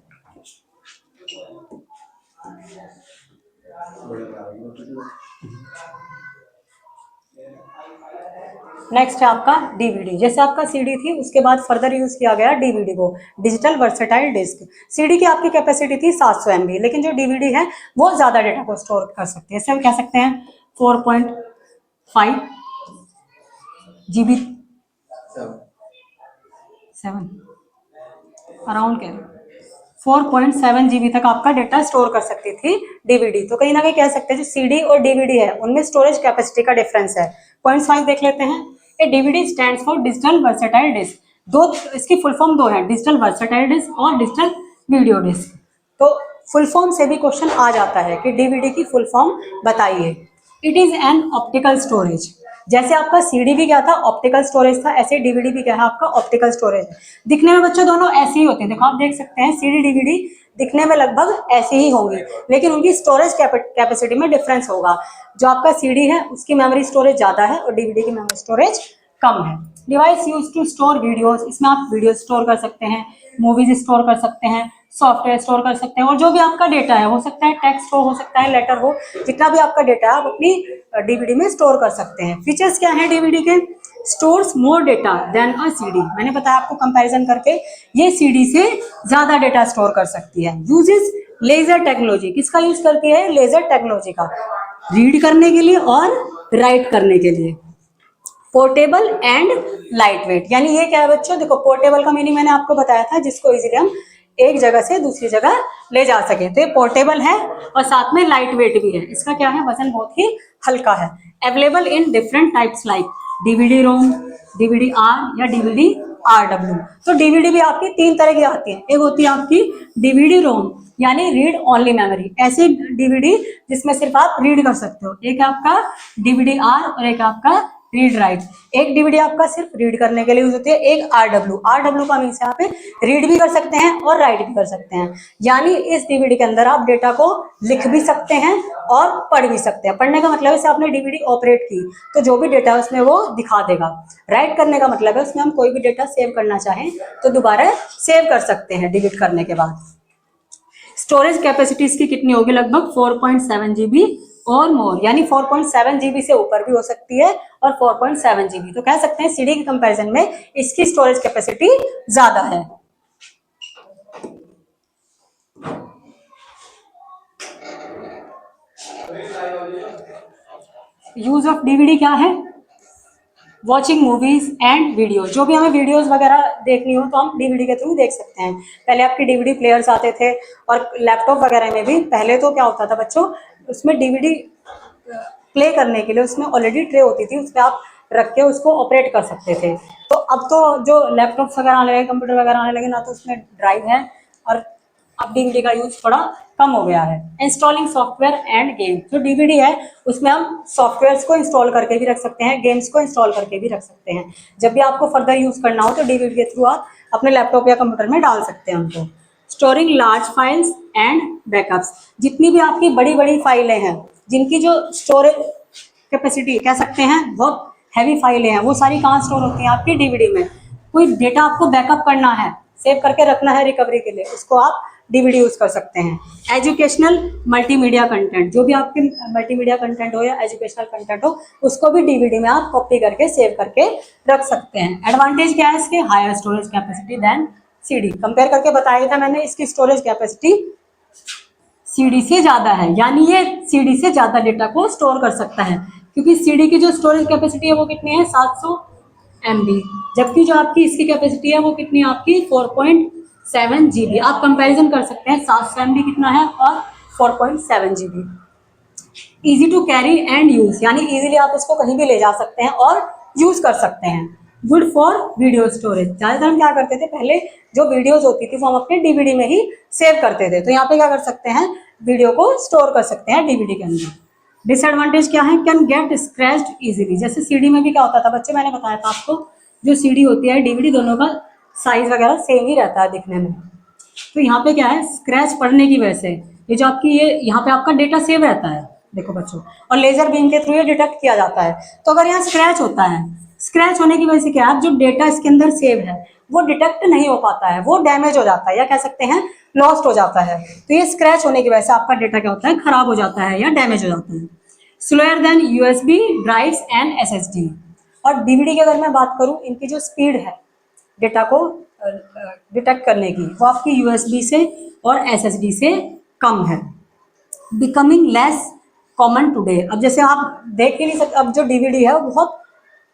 नेक्स्ट है आपका डीवीडी। जैसे आपका सीडी थी, उसके बाद फर्दर यूज किया गया डीवीडी को, डिजिटल वर्सेटाइल डिस्क। सीडी की आपकी कैपेसिटी थी 700 MB, लेकिन जो डीवीडी है वो ज्यादा डेटा को स्टोर कर सकती है। इससे हम कह सकते हैं 4.5 GB, 7 अराउंड कह 4.7 GB तक आपका डेटा स्टोर कर सकती थी डीवीडी। तो कहीं ना कहीं कह सकते हैं जो सीडी और डीवीडी है उनमें स्टोरेज कैपेसिटी का डिफरेंस है। पॉइंट 5 देख लेते हैं। A DVD stands for digital versatile disc. दो, इसकी फुल फॉर्म दो है, डिजिटल वर्सेटाइल डिस्क और डिजिटल वीडियो डिस्क। तो फुल फॉर्म से भी क्वेश्चन आ जाता है कि डीवीडी की फुल फॉर्म बताइए। It is an optical storage. जैसे आपका सीडी भी क्या था? ऑप्टिकल स्टोरेज था, ऐसे डीवीडी भी क्या है? आपका ऑप्टिकल स्टोरेज है। दिखने में बच्चों दोनों ऐसे ही होते हैं, देखो आप देख सकते हैं सीडी डीवीडी दिखने में लगभग ऐसी ही होंगी, लेकिन उनकी स्टोरेज कैपेसिटी में डिफरेंस होगा। जो आपका सीडी है उसकी मेमोरी स्टोरेज ज्यादा है और डीवीडी की मेमोरी स्टोरेज कम है। Device use to store videos, इसमें आप वीडियो स्टोर कर सकते हैं, मूवीज स्टोर कर सकते हैं, सॉफ्टवेयर स्टोर कर सकते हैं, और जो भी आपका डेटा है, हो सकता है टेक्स्ट हो सकता है लेटर हो, जितना भी आपका डेटा है आप अपनी डीवीडी में स्टोर कर सकते हैं। फीचर्स क्या है डीवीडी के? स्टोर्स मोर डेटा देन अ सीडी। मैंने बताया आपको कंपैरिजन करके, ये सीडी से ज्यादा डेटा स्टोर कर सकती है। यूजेस लेजर टेक्नोलॉजी, किसका यूज करती है? लेजर टेक्नोलॉजी का, रीड करने के लिए और राइट करने के लिए। पोर्टेबल एंड लाइट वेट, यानी ये क्या है बच्चों? देखो पोर्टेबल का मीनिंग मैंने आपको बताया था, जिसको इजीली हम एक जगह से दूसरी जगह ले जा सके। तो ये पोर्टेबल है और साथ में लाइट वेट भी है। इसका क्या है? वजन बहुत ही हल्का है। Available in different types like DVD ROM, DVD R या डीवीडी RW। तो डीवीडी भी आपकी 3 तरह की आती है। एक होती है आपकी डीवीडी रोम, यानी रीड ओनली मेमोरी, ऐसी डीवीडी जिसमें सिर्फ आप रीड कर सकते हो। एक आपका डीवीडी आर और एक आपका रीड राइट। एक डीवीडी आपका सिर्फ रीड करने के लिए यूज होती है, एक RW का मीन्स यहाँ पे रीड भी कर सकते हैं और राइट भी कर सकते हैं। यानी इस डीवीडी के अंदर आप डेटा को लिख भी सकते हैं और पढ़ भी सकते हैं। पढ़ने का मतलब है आपने डीवीडी ऑपरेट की तो जो भी डेटा है उसमें वो दिखा देगा। राइट करने का मतलब है उसमें हम कोई भी डेटा सेव करना चाहें तो दोबारा सेव कर सकते हैं डिलीट करने के बाद। स्टोरेज कैपेसिटी इसकी कितनी होगी? लगभग 4.7 GB और मोर, यानी 4.7 GB से ऊपर भी हो सकती है और 4.7 GB। तो कह सकते हैं सीडी के कंपैरिजन में इसकी स्टोरेज कैपेसिटी ज्यादा है। यूज ऑफ डीवीडी क्या है? वॉचिंग मूवीज एंड वीडियो, जो भी हमें वीडियोस वगैरह देखनी हो तो हम डीवीडी के थ्रू देख सकते हैं। पहले आपके डीवीडी प्लेयर्स आते थे और लैपटॉप वगैरह में भी पहले तो क्या होता था बच्चों, उसमें डीवीडी प्ले करने के लिए उसमें ऑलरेडी ट्रे होती थी, उस पर आप रख के उसको ऑपरेट कर सकते थे। तो अब तो जो लैपटॉप्स वगैरह आने लगे, कंप्यूटर वगैरह आने लगे ना, तो उसमें ड्राइव है और अब डीवीडी का यूज थोड़ा कम हो गया है। इंस्टॉलिंग सॉफ्टवेयर एंड गेम, जो डीवीडी है उसमें हम सॉफ्टवेयर्स को इंस्टॉल करके भी रख सकते हैं, गेम्स को इंस्टॉल करके भी रख सकते हैं। जब भी आपको फर्दर यूज करना हो तो डीवीडी के थ्रू आप अपने लैपटॉप या कंप्यूटर में डाल सकते हैं उनको। Storing large files and backups, जितनी भी आपकी बड़ी बड़ी फाइलें हैं जिनकी जो स्टोरेज कैपेसिटी कह सकते हैं बहुत हैवी फाइलें हैं, वो सारी कहाँ स्टोर होती हैं आपकी डीवीडी में। कोई डेटा आपको बैकअप करना है, सेव करके रखना है रिकवरी के लिए, उसको आप डीवीडी यूज कर सकते हैं। एजुकेशनल मल्टीमीडिया कंटेंट, जो भी आपके मल्टीमीडिया कंटेंट हो या एजुकेशनल कंटेंट हो, उसको भी डीवीडी में आप कॉपी करके सेव करके रख सकते हैं। एडवांटेज क्या है इसके, higher storage capacity than CD. Compare करके बताया था मैंने, इसकी स्टोरेज कैपेसिटी सीडी से ज़्यादा है, यानी ये सीडी से ज़्यादा डेटा को स्टोर कर सकता है, क्योंकि सीडी की जो स्टोरेज कैपेसिटी है वो कितनी है 700 MB, जबकि जो आपकी इसकी कैपेसिटी है वो कितनी है आपकी 4.7 GB। आप कंपैरिजन कर सकते हैं 700 MB कितना है और 4.7 GB। Easy to carry and use, यानी इजीली आप इसको कहीं भी ले जा सकते हैं और यूज कर सकते हैं। गुड फॉर वीडियो स्टोरेज, ज़्यादातर हम क्या करते थे पहले, जो वीडियोज होती थी वो हम अपने डीवीडी में ही सेव करते थे, तो यहाँ पे क्या कर सकते हैं, वीडियो को स्टोर कर सकते हैं डीवीडी के अंदर। डिसएडवांटेज क्या है, कैन गेट स्क्रैच्ड इजीली, जैसे सीडी में भी क्या होता था बच्चे, मैंने बताया था आपको, जो सीडी होती है डीवीडी दोनों का साइज वगैरह सेम ही रहता है दिखने में, तो यहाँ पे क्या है स्क्रैच पड़ने की वजह से ये जो आपकी ये यहाँ पे आपका डेटा सेव रहता है, देखो बच्चों, और लेजर बीम के थ्रू ये डिटेक्ट किया जाता है। तो अगर यहाँ स्क्रैच होता है, स्क्रैच होने की वजह से क्या है, जो डेटा इसके अंदर सेव है वो डिटेक्ट नहीं हो पाता है, वो डैमेज हो जाता है या कह सकते हैं लॉस्ट हो जाता है। तो ये स्क्रैच होने की वजह से आपका डेटा क्या होता है, खराब हो जाता है या डैमेज हो जाता है। Slower then USB drives and SSD. और डीवीडी की अगर मैं बात करूँ, इनकी जो स्पीड है डेटा को डिटेक्ट करने की, वो आपकी यूएसबी से और एसएसडी से कम है। बिकमिंग लेस कॉमन टुडे, अब जैसे आप देख ही नहीं सकते, अब जो डीवीडी है वो बहुत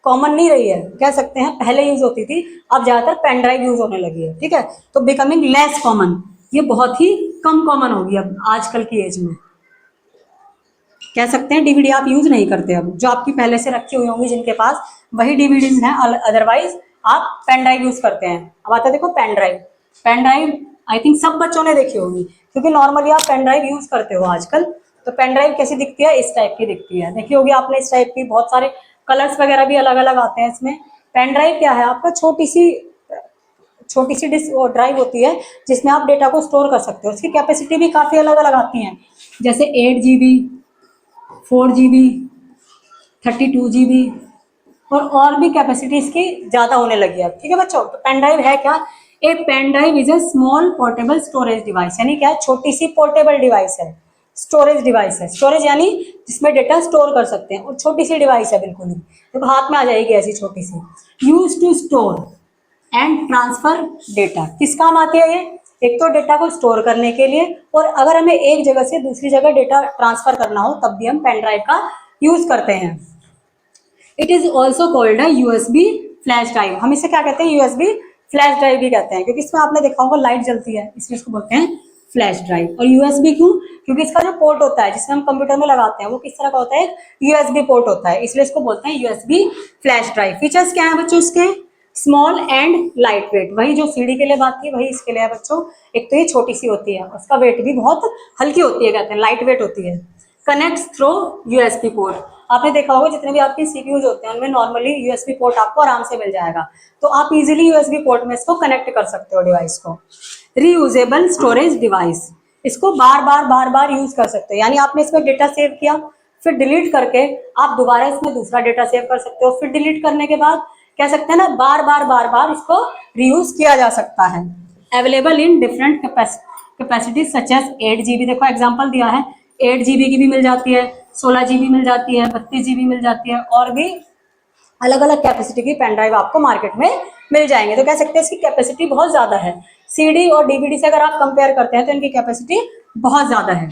कॉमन नहीं रही है, कह सकते हैं पहले यूज होती थी, अब ज़्यादातर पेन ड्राइव यूज होने लगी है, ठीक है। तो बिकमिंग लेस कॉमन, ये बहुत ही कम कॉमन होगी अब आजकल की एज में, कह सकते हैं डीवीडी आप यूज नहीं करते अब, जो आपकी पहले से रखी हुई होंगी जिनके पास वही डीवीडीज हैं, अदरवाइज आप पेन ड्राइव यूज करते हैं। अब आता है देखो pen drive, pen drive I think सब बच्चों ने देखी होगी, क्योंकि नॉर्मली आप पेन ड्राइव यूज करते हो आजकल। तो पेन ड्राइव कैसी दिखती है, इस टाइप की दिखती है, देखी होगी आपने इस टाइप की, बहुत सारे कलर्स वगैरह भी अलग अलग आते हैं इसमें। पेन ड्राइव क्या है आपका, छोटी सी डिस्क ड्राइव होती है जिसमें आप डेटा को स्टोर कर सकते हो। उसकी कैपेसिटी भी काफ़ी अलग अलग आती हैं, जैसे 8 GB, 4 GB, 32 GB, और भी कैपेसिटी इसकी ज़्यादा होने लगी है, ठीक है बच्चों। तो पेन ड्राइव है क्या, a pen drive is a small portable storage device, यानी क्या है, छोटी सी पोर्टेबल डिवाइस है, स्टोरेज डिवाइस है, स्टोरेज यानी जिसमें डेटा स्टोर कर सकते हैं, और छोटी सी डिवाइस है बिल्कुल ही, तो हाथ में आ जाएगी ऐसी छोटी सी। Use to store and transfer data, किस काम आती है ये, एक तो डेटा को स्टोर करने के लिए, और अगर हमें एक जगह से दूसरी जगह डेटा ट्रांसफर करना हो तब भी हम पेन ड्राइव का यूज करते हैं। It is also called USB flash drive, हम इसे क्या कहते हैं, यूएसबी फ्लैश ड्राइव भी कहते हैं, क्योंकि इसमें आपने देखा होगा लाइट जलती है, इसलिए इसको बोलते हैं फ्लैश ड्राइव। और यूएसबी क्यों, क्योंकि इसका जो पोर्ट होता है जिसमें हम कंप्यूटर में लगाते हैं वो किस तरह का होता है, यूएसबी पोर्ट होता है, इसलिए इसको बोलते हैं यूएसबी फ्लैश ड्राइव। फीचर्स क्या है बच्चों इसके, स्मॉल एंड लाइट वेट, वही जो सीडी के लिए बात की वही इसके लिए है बच्चों। एक तो ये छोटी सी होती है, उसका वेट भी बहुत हल्की होती है, कहते हैं लाइट वेट होती है। कनेक्ट्स थ्रू यूएसबी पोर्ट, आपने देखा होगा जितने भी आपके सीपीयूज होते हैं उनमें नॉर्मली यूएसबी पोर्ट आपको आराम से मिल जाएगा, तो आप इजीली यूएसबी पोर्ट में इसको कनेक्ट कर सकते हो डिवाइस को। रीयूजेबल स्टोरेज डिवाइस, इसको बार बार यूज कर सकते हो, यानी आपने इसमें डेटा सेव किया, फिर डिलीट करके आप दोबारा इसमें दूसरा डेटा सेव कर सकते हो, फिर डिलीट करने के बाद कह सकते हैं ना बार बार इसको रीयूज किया जा सकता है। Available in different capacity such as 8 GB, देखो एग्जाम्पल दिया है, 8 GB की भी मिल जाती है, 16 GB मिल जाती है, 32 GB मिल जाती है, और भी अलग अलग कैपेसिटी की पेन ड्राइव आपको मार्केट में मिल जाएंगे। तो कह सकते हैं इसकी कैपेसिटी बहुत ज़्यादा है, सीडी और डीवीडी से अगर आप कंपेयर करते हैं तो इनकी कैपेसिटी बहुत ज़्यादा है।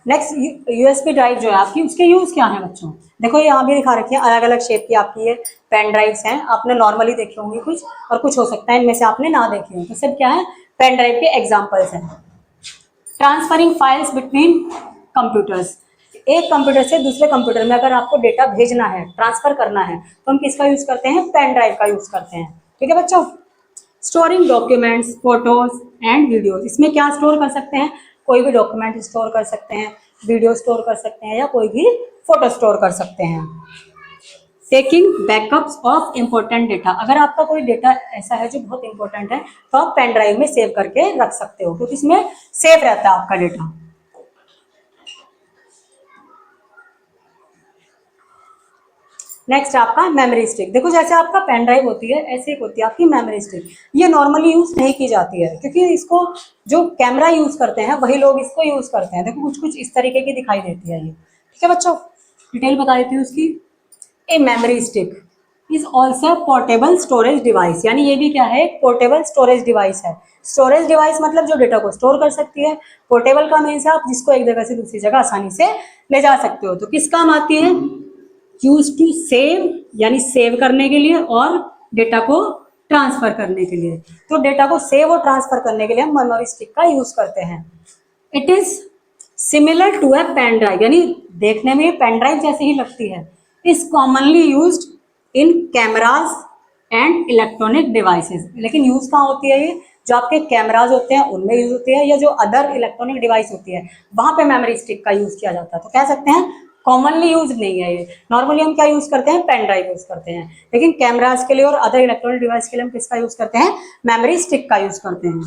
नेक्स्ट यूएसबी ड्राइव जो है आपकी, उसके यूज़ क्या है बच्चों, देखो यहाँ भी दिखा रखी है, अलग अलग शेप की आपकी ये पेन ड्राइव्स हैं, आपने नॉर्मली देखी होंगी कुछ, और कुछ हो सकता है इनमें से आपने ना देखी हो, तो सब क्या है पेन ड्राइव के एग्जाम्पल्स हैं। ट्रांसफरिंग फाइल्स बिटवीन कंप्यूटर्स, एक कंप्यूटर से दूसरे कंप्यूटर में अगर आपको डेटा भेजना है, ट्रांसफर करना है, तो हम किसका यूज़ करते हैं, पेन ड्राइव का यूज़ करते हैं, ठीक है बच्चों। Storing documents, photos and videos, इसमें क्या स्टोर कर सकते हैं, कोई भी डॉक्यूमेंट स्टोर कर सकते हैं, वीडियो स्टोर कर सकते हैं, या कोई भी फोटो स्टोर कर सकते हैं। Taking backups of important data, अगर आपका कोई डेटा ऐसा है जो बहुत इंपॉर्टेंट है तो आप पेन ड्राइव में सेव करके रख सकते हो, क्योंकि इसमें सेव रहता है आपका डेटा। नेक्स्ट आपका मेमोरी स्टिक। देखो जैसे आपका पेन ड्राइव होती है ऐसे एक होती है आपकी मेमोरी स्टिक। ये नॉर्मली यूज नहीं की जाती है, क्योंकि इसको जो कैमरा यूज करते हैं वही लोग इसको यूज करते हैं। देखो कुछ कुछ इस तरीके की दिखाई देती है ये, ठीक है बच्चों, डिटेल बता देती हूँ उसकी। A memory stick is also portable storage device, यानी ये भी क्या है, एक पोर्टेबल स्टोरेज डिवाइस है। स्टोरेज डिवाइस मतलब जो डेटा को स्टोर कर सकती है। पोर्टेबल का मीन्स आप जिसको एक जगह से दूसरी जगह आसानी से ले जा सकते हो। तो किस काम आती है, यूज टू सेव, यानी सेव करने के लिए, और डेटा को ट्रांसफर करने के लिए। तो डेटा को सेव और ट्रांसफर करने के लिए हम मेमोरी स्टिक का यूज करते हैं। It is similar to a pen drive, यानी देखने में पेन ड्राइव जैसी ही लगती है। Is commonly used in cameras and electronic devices, लेकिन यूज कहाँ होती है ये, जो आपके कैमराज होते हैं उनमें यूज होती है, या जो अदर इलेक्ट्रॉनिक डिवाइस होती है वहां पे मेमोरी स्टिक का यूज किया जाता है। तो कह सकते हैं कॉमनली यूज नहीं है ये। नॉर्मली हम क्या यूज करते हैं, पेन ड्राइव यूज करते हैं, लेकिन कैमराज के लिए और अदर इलेक्ट्रॉनिक डिवाइस के लिए हम किसका यूज करते हैं, मेमोरी स्टिक का यूज करते हैं।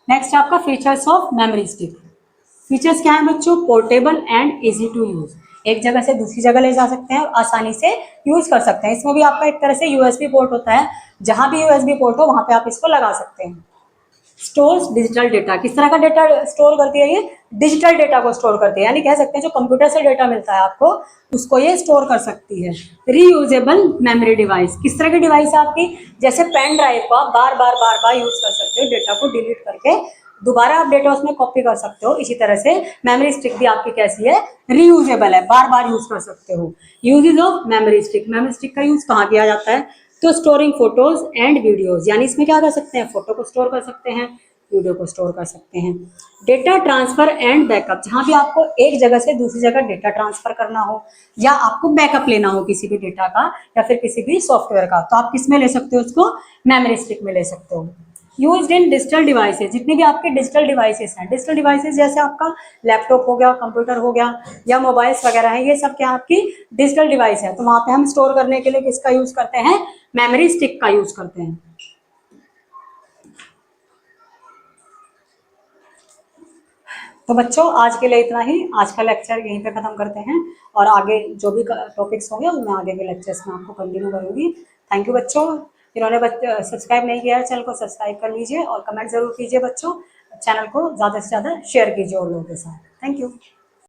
नेक्स्ट आपका features of memory stick. Features क्या है बच्चों, portable and easy to use, एक जगह से दूसरी जगह ले जा सकते हैं और आसानी से यूज कर सकते हैं। इसमें भी आपका एक तरह से यूएसबी पोर्ट होता है, जहां भी यूएसबी पोर्ट हो वहां पे आप इसको लगा सकते हैं। स्टोर्स डिजिटल डेटा, किस तरह का डेटा स्टोर करती है ये, डिजिटल डेटा को स्टोर करती है, यानी कह सकते हैं जो कंप्यूटर से डेटा मिलता है आपको उसको ये स्टोर कर सकती है। रीयूजेबल मेमोरी डिवाइस, किस तरह की डिवाइस है आपकी, जैसे पेन ड्राइव को आप बार बार यूज कर सकते हो, डेटा को डिलीट करके दोबारा आप डेटा उसमें कॉपी कर सकते हो। इसी तरह से मेमोरी स्टिक भी आपकी कैसी है, रीयूजेबल है, बार बार यूज कर सकते हो। Usage of memory stick, memory stick का यूज कहाँ किया जाता है, तो स्टोरिंग फोटोज एंड वीडियोज, यानी इसमें क्या कर सकते हैं, फोटो को स्टोर कर सकते हैं, वीडियो को स्टोर कर सकते हैं। डेटा ट्रांसफर एंड बैकअप, जहां भी आपको एक जगह से दूसरी जगह डेटा ट्रांसफर करना हो या आपको बैकअप लेना हो किसी भी डेटा का या फिर किसी भी सॉफ्टवेयर का, तो आप किस में ले सकते हो उसको, मेमोरी स्टिक में ले सकते हो। यूज्ड इन डिजिटल डिवाइसेज, जितने भी आपके डिजिटल डिवाइसेस हैं, डिजिटल डिवाइसेस जैसे आपका लैपटॉप हो गया, कंप्यूटर हो गया या मोबाइल्स वगैरह है, ये सब क्या आपकी डिजिटल डिवाइस है। तो वहां पे हम स्टोर करने के लिए किसका यूज करते हैं, मेमोरी स्टिक का यूज करते हैं। तो बच्चों आज के लिए इतना ही, आज का लेक्चर यहीं पे खत्म करते हैं, और आगे जो भी टॉपिक्स होंगे उनमें आगे के लेक्चर्स में आपको कंटिन्यू करूंगी। थैंक यू बच्चों, जिन्होंने सब्सक्राइब नहीं किया है चैनल को सब्सक्राइब कर लीजिए और कमेंट जरूर कीजिए बच्चों। चैनल को ज़्यादा से ज़्यादा शेयर कीजिए और लोगों के साथ। Thank you.